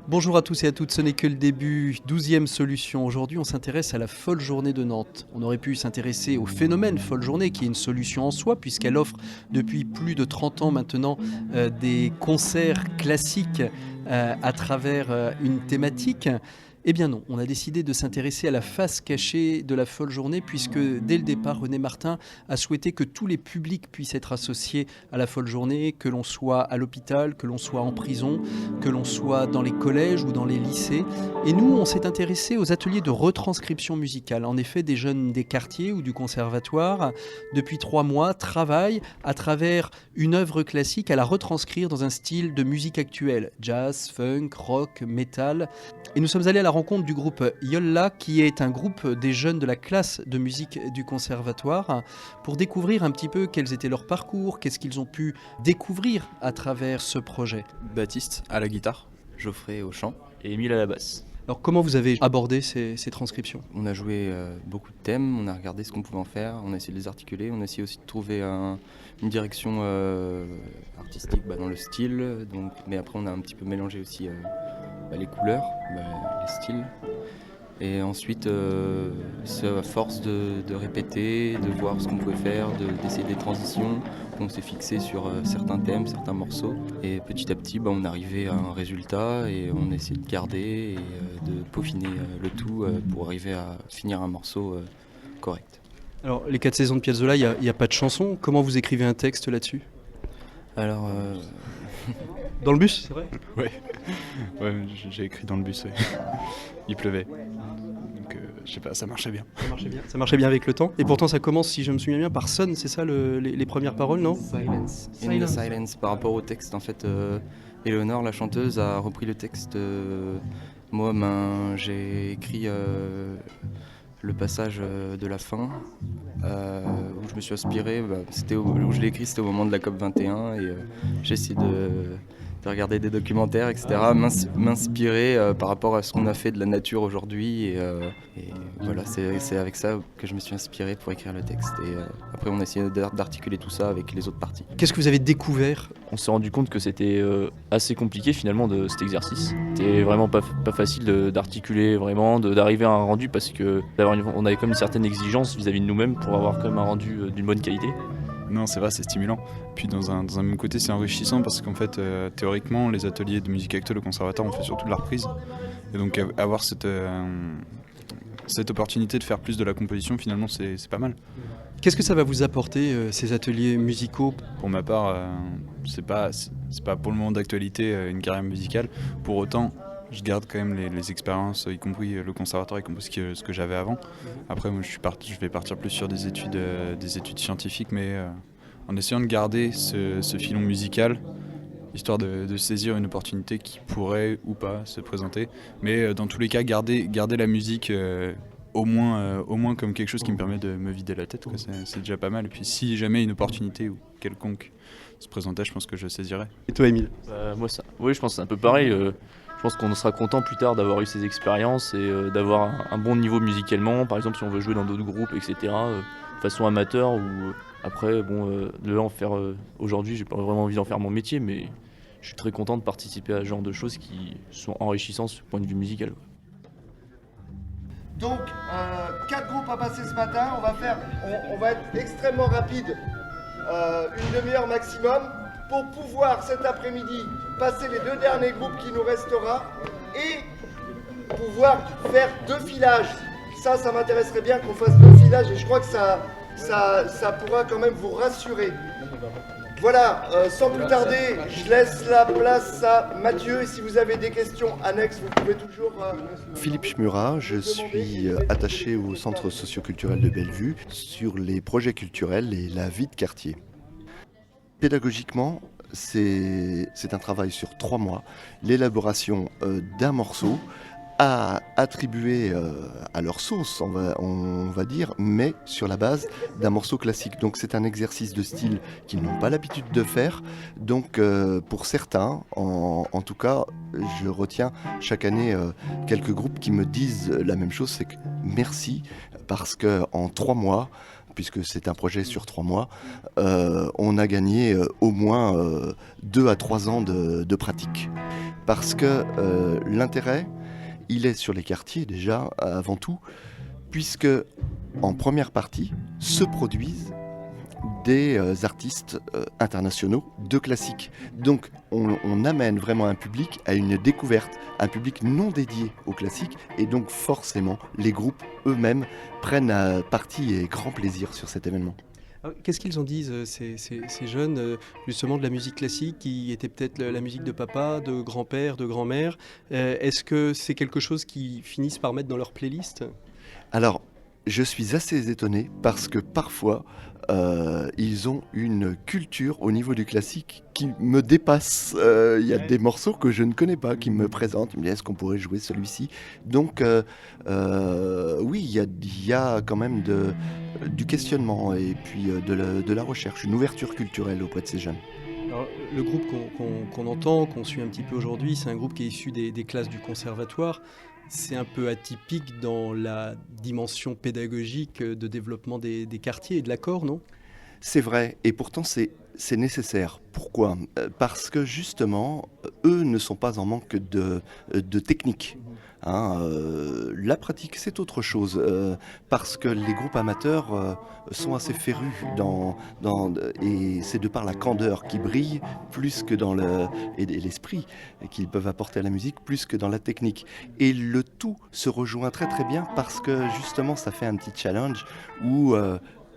Bonjour à tous et à toutes, ce n'est que le début, 12e solution. Aujourd'hui, on s'intéresse à la Folle Journée de Nantes. On aurait pu s'intéresser au phénomène Folle Journée, qui est une solution en soi, puisqu'elle offre depuis plus de 30 ans maintenant des concerts classiques à travers une thématique. Eh bien non, on a décidé de s'intéresser à la face cachée de la Folle Journée, puisque dès le départ, René Martin a souhaité que tous les publics puissent être associés à la Folle Journée, que l'on soit à l'hôpital, que l'on soit en prison, que l'on soit dans les collèges ou dans les lycées. Et nous, on s'est intéressé aux ateliers de retranscription musicale. En effet, des jeunes des quartiers ou du conservatoire, depuis 3 mois, travaillent à travers une œuvre classique à la retranscrire dans un style de musique actuelle, jazz, funk, rock, metal. Et nous sommes allés à la rencontre du groupe Yolla, qui est un groupe des jeunes de la classe de musique du conservatoire, pour découvrir un petit peu quels étaient leurs parcours, qu'est-ce qu'ils ont pu découvrir à travers ce projet. Baptiste à la guitare, Geoffrey au chant. Et Émile à la basse. Alors comment vous avez abordé ces transcriptions ? On a joué beaucoup de thèmes, on a regardé ce qu'on pouvait en faire, on a essayé de les articuler, on a essayé aussi de trouver une direction artistique dans le style, mais après on a un petit peu mélangé aussi les couleurs, les styles. Et ensuite, c'est à force de répéter, de voir ce qu'on pouvait faire, d'essayer des transitions, on s'est fixé sur certains thèmes, certains morceaux. Et petit à petit, on arrivait à un résultat et on essayait de garder et de peaufiner le tout pour arriver à finir un morceau correct. Alors, les 4 saisons de Piazzolla, il n'y a pas de chanson. Comment vous écrivez un texte là-dessus ? Alors... Dans le bus, c'est vrai ? Ouais, j'ai écrit dans le bus, ouais. Il pleuvait. Donc, je sais pas, ça marchait bien. Ça marchait bien avec le temps. Et pourtant, ça commence, si je me souviens bien, par Sun, c'est ça les premières paroles, non ? Silence. In the silence, par rapport au texte, en fait, Éléonore, la chanteuse, a repris le texte. Moi, j'ai écrit le passage de la fin, où je me suis inspiré, où je l'ai écrit, c'était au moment de la COP 21, et j'ai essayé de regarder des documentaires, etc., m'inspirer par rapport à ce qu'on a fait de la nature aujourd'hui, et voilà, c'est avec ça que je me suis inspiré pour écrire le texte, et après on a essayé d'articuler tout ça avec les autres parties. Qu'est-ce que vous avez découvert ? On s'est rendu compte que c'était assez compliqué finalement de cet exercice. C'était vraiment pas facile d'articuler vraiment, d'arriver à un rendu parce que on avait comme une certaine exigence vis-à-vis de nous-mêmes pour avoir quand même un rendu d'une bonne qualité. Non, c'est vrai, c'est stimulant. Puis dans un même côté, c'est enrichissant parce qu'en fait, théoriquement, les ateliers de musique actuelle au conservatoire, on fait surtout de la reprise. Et donc avoir cette opportunité de faire plus de la composition, finalement, c'est pas mal. Qu'est-ce que ça va vous apporter, ces ateliers musicaux ? Pour ma part, c'est pas pour le moment d'actualité une carrière musicale. Pour autant, je garde quand même les expériences, y compris le conservatoire, y compris ce que j'avais avant. Après, moi, je vais partir plus sur des études scientifiques, mais en essayant de garder ce filon musical, histoire de saisir une opportunité qui pourrait ou pas se présenter. Mais dans tous les cas, garder la musique au moins comme quelque chose qui me permet de me vider la tête, quoi. C'est déjà pas mal. Et puis si jamais une opportunité ou quelconque se présentait, je pense que je saisirais. Et toi, Émile ? Oui, je pense que c'est un peu pareil. Je pense qu'on sera content plus tard d'avoir eu ces expériences et d'avoir un bon niveau musicalement. Par exemple, si on veut jouer dans d'autres groupes, etc., de façon amateur. Ou après, de là en faire aujourd'hui, j'ai pas vraiment envie d'en faire mon métier, mais je suis très content de participer à ce genre de choses qui sont enrichissantes du point de vue musical. Donc, 4 groupes à passer ce matin. On va être extrêmement rapide, une demi-heure maximum, pour pouvoir cet après-midi passer les 2 derniers groupes qui nous restera et pouvoir faire 2 filages. Ça m'intéresserait bien qu'on fasse 2 filages et je crois que ça pourra quand même vous rassurer. Voilà, sans plus tarder, je laisse la place à Mathieu et si vous avez des questions annexes, vous pouvez toujours... Philippe Schmurat, je suis attaché au Centre socioculturel de Bellevue sur les projets culturels et la vie de quartier. Pédagogiquement, c'est un travail sur 3 mois, l'élaboration d'un morceau à attribuer à leur sauce, on va dire, mais sur la base d'un morceau classique. Donc c'est un exercice de style qu'ils n'ont pas l'habitude de faire. Donc pour certains, en tout cas, je retiens chaque année quelques groupes qui me disent la même chose, c'est que merci, parce qu'en 3 mois, puisque c'est un projet sur 3 mois, on a gagné au moins 2 à 3 ans de pratique. parce que l'intérêt, il est sur les quartiers déjà, avant tout, puisque en première partie se produisent des artistes internationaux de classique. Donc on amène vraiment un public à une découverte, un public non dédié au classique, et donc forcément les groupes eux-mêmes prennent parti et grand plaisir sur cet événement. Alors, qu'est-ce qu'ils en disent, ces jeunes, justement, de la musique classique, qui était peut-être la musique de papa, de grand-père, de grand-mère? Est-ce que c'est quelque chose qu'ils finissent par mettre dans leur playlist? Alors, je suis assez étonné parce que parfois, ils ont une culture au niveau du classique qui me dépasse. Il y a des morceaux que je ne connais pas, qui me présentent. Ils me disent, est-ce qu'on pourrait jouer celui-ci? Donc, oui, il y a quand même du questionnement et puis de la recherche, une ouverture culturelle auprès de ces jeunes. Alors, le groupe qu'on entend, qu'on suit un petit peu aujourd'hui, c'est un groupe qui est issu des classes du conservatoire. C'est un peu atypique dans la dimension pédagogique de développement des quartiers et de l'accord, non? C'est vrai, et pourtant c'est nécessaire. Pourquoi? Parce que justement, eux ne sont pas en manque de technique. La pratique, c'est autre chose, parce que les groupes amateurs sont assez férus et c'est de par la candeur qui brille plus que dans et l'esprit qu'ils peuvent apporter à la musique, plus que dans la technique. Et le tout se rejoint très très bien parce que justement, ça fait un petit challenge où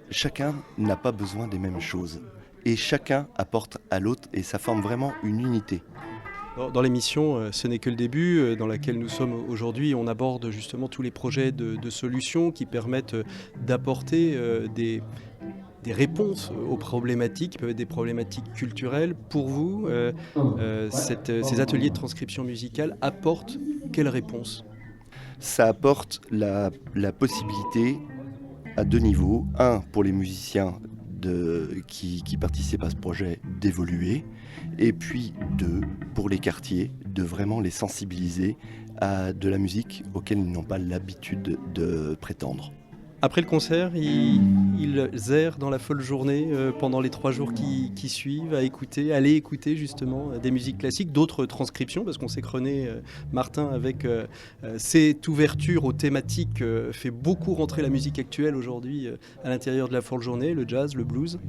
chacun n'a pas besoin des mêmes choses. Et chacun apporte à l'autre et ça forme vraiment une unité. Dans l'émission Ce n'est que le début, dans laquelle nous sommes aujourd'hui, on aborde justement tous les projets de solutions qui permettent d'apporter des réponses aux problématiques, qui peuvent être des problématiques culturelles. Pour vous, ces ateliers de transcription musicale apportent quelles réponses? Ça apporte la possibilité à deux niveaux. Un, pour les musiciens qui participent à ce projet, d'évoluer. Et puis deux, pour les quartiers, de vraiment les sensibiliser à de la musique auquel ils n'ont pas l'habitude de prétendre. Après le concert, ils errent dans la folle journée pendant les 3 jours qui suivent, aller écouter justement des musiques classiques, d'autres transcriptions, parce qu'on sait que René Martin, avec cette ouverture aux thématiques, fait beaucoup rentrer la musique actuelle aujourd'hui à l'intérieur de la folle journée, le jazz, le blues.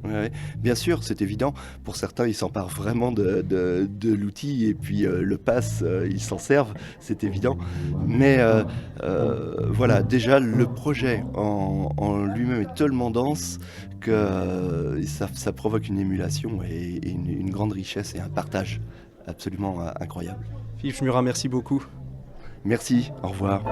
Ouais, bien sûr, c'est évident. Pour certains, ils s'emparent vraiment de l'outil et puis le pass, ils s'en servent, c'est évident. Mais voilà, déjà, le projet en lui-même est tellement dense que ça provoque une émulation et une grande richesse et un partage absolument incroyable. Philippe Murat, merci beaucoup. Merci, au revoir.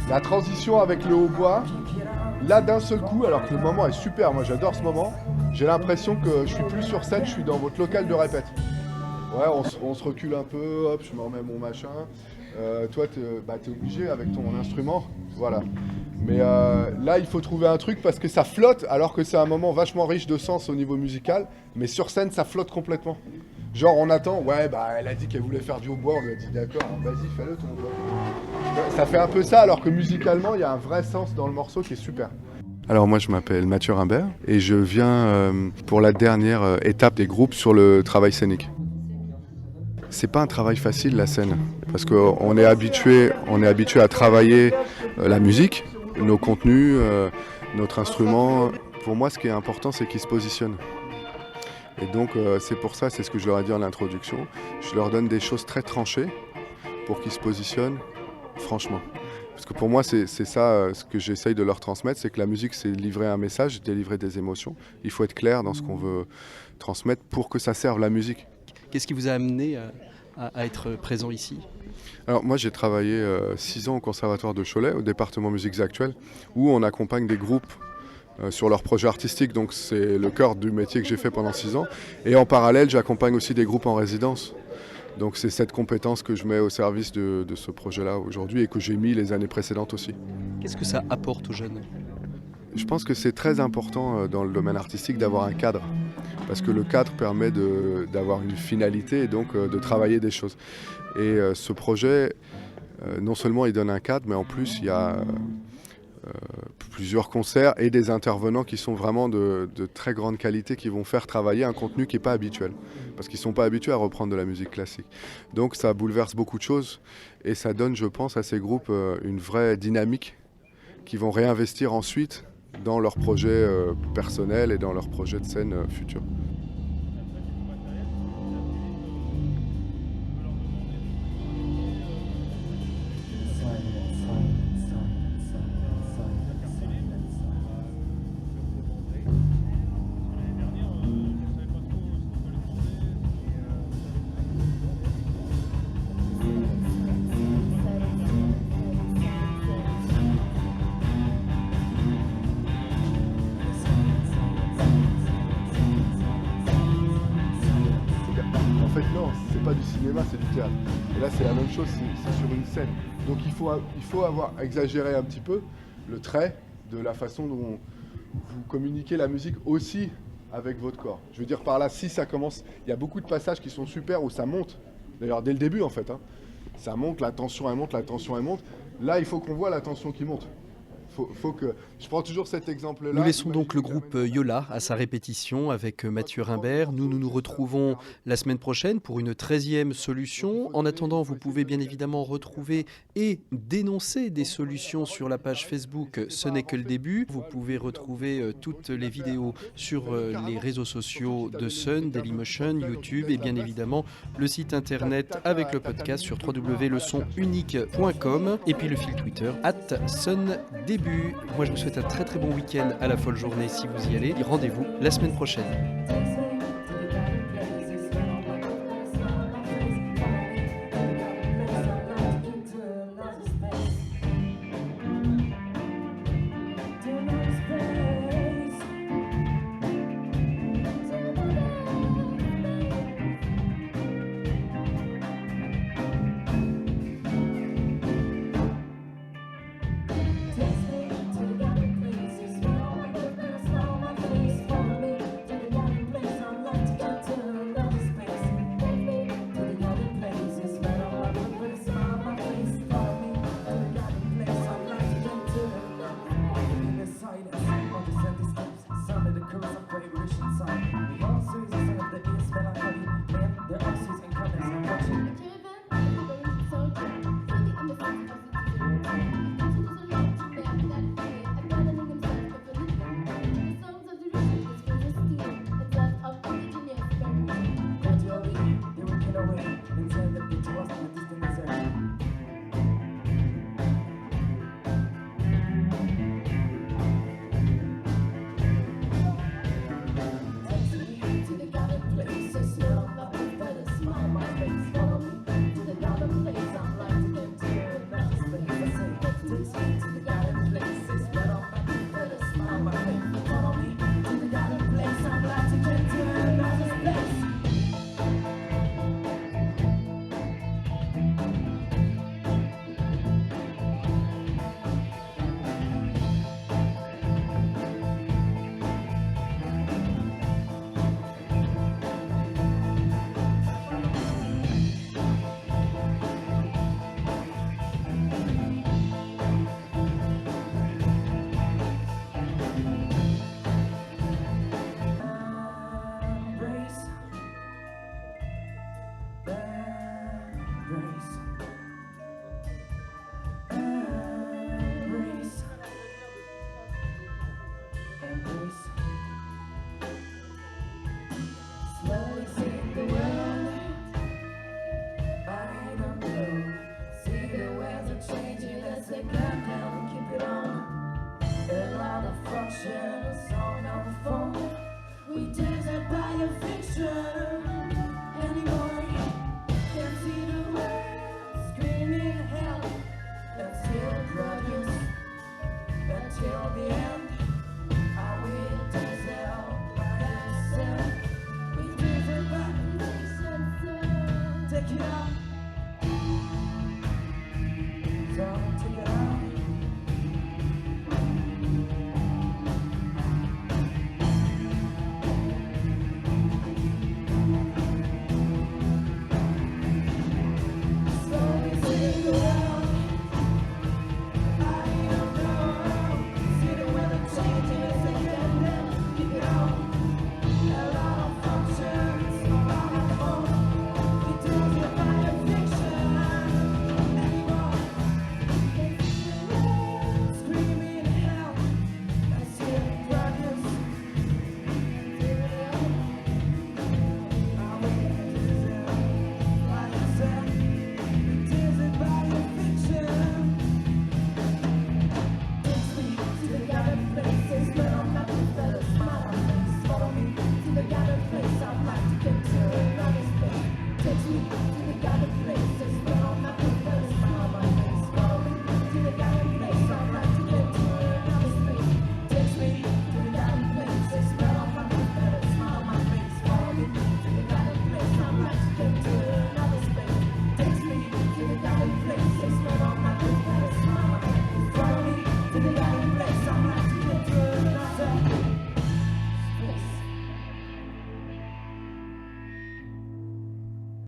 La transition avec le hautbois, là d'un seul coup, alors que le moment est super, moi j'adore ce moment, j'ai l'impression que je suis plus sur scène, je suis dans votre local de répète. Ouais, on se recule un peu, hop, je me remets mon machin. Toi, t'es obligé avec ton instrument, voilà. Mais là, il faut trouver un truc parce que ça flotte, alors que c'est un moment vachement riche de sens au niveau musical, mais sur scène, ça flotte complètement. Genre, on attend, ouais, elle a dit qu'elle voulait faire du hautbois, on lui a dit d'accord, vas-y, fais-le ton hautbois. Ça fait un peu ça, alors que musicalement, il y a un vrai sens dans le morceau qui est super. Alors moi je m'appelle Mathieu Rimbert et je viens pour la dernière étape des groupes sur le travail scénique. C'est pas un travail facile la scène parce qu'on est habitué à travailler la musique, nos contenus, notre instrument. Pour moi ce qui est important c'est qu'ils se positionnent. Et donc c'est pour ça, c'est ce que je leur ai dit en introduction, je leur donne des choses très tranchées pour qu'ils se positionnent franchement. Parce que pour moi, c'est ça ce que j'essaye de leur transmettre, c'est que la musique, c'est livrer un message, délivrer des émotions. Il faut être clair dans ce qu'on veut transmettre pour que ça serve la musique. Qu'est-ce qui vous a amené à être présent ici? Alors moi, j'ai travaillé 6 ans au Conservatoire de Cholet, au département musiques actuelles, où on accompagne des groupes sur leur projet artistique. Donc c'est le cœur du métier que j'ai fait pendant 6 ans. Et en parallèle, j'accompagne aussi des groupes en résidence. Donc c'est cette compétence que je mets au service de ce projet-là aujourd'hui et que j'ai mis les années précédentes aussi. Qu'est-ce que ça apporte aux jeunes ? Je pense que c'est très important dans le domaine artistique d'avoir un cadre. Parce que le cadre permet d'avoir une finalité et donc de travailler des choses. Et ce projet, non seulement il donne un cadre, mais en plus il y a plusieurs concerts et des intervenants qui sont vraiment de très grande qualité, qui vont faire travailler un contenu qui n'est pas habituel. Parce qu'ils ne sont pas habitués à reprendre de la musique classique. Donc ça bouleverse beaucoup de choses et ça donne, je pense, à ces groupes une vraie dynamique qu'ils vont réinvestir ensuite dans leurs projets personnels et dans leurs projets de scène futurs. En fait, non, c'est pas du cinéma, c'est du théâtre. Et là, c'est la même chose, c'est sur une scène. Donc il faut avoir exagéré un petit peu le trait de la façon dont vous communiquez la musique aussi avec votre corps. Je veux dire par là, si ça commence, il y a beaucoup de passages qui sont super où ça monte. D'ailleurs, dès le début, en fait. Ça monte, la tension, elle monte, la tension, elle monte. Là, il faut qu'on voit la tension qui monte. Faut que... Je prends toujours cet exemple-là. Nous laissons donc le groupe Yola à sa répétition avec Mathieu Rimbert. Nous retrouvons la semaine prochaine pour une 13e solution. En attendant, vous pouvez bien évidemment retrouver et dénoncer des solutions sur la page Facebook Ce n'est que le début. Vous pouvez retrouver toutes les vidéos sur les réseaux sociaux de Sun, Dailymotion, YouTube et bien évidemment le site internet avec le podcast sur www.lesonsuniques.com et puis le fil Twitter @SunDébut. Moi je vous souhaite un très très bon week-end à la folle journée si vous y allez. Et rendez-vous la semaine prochaine.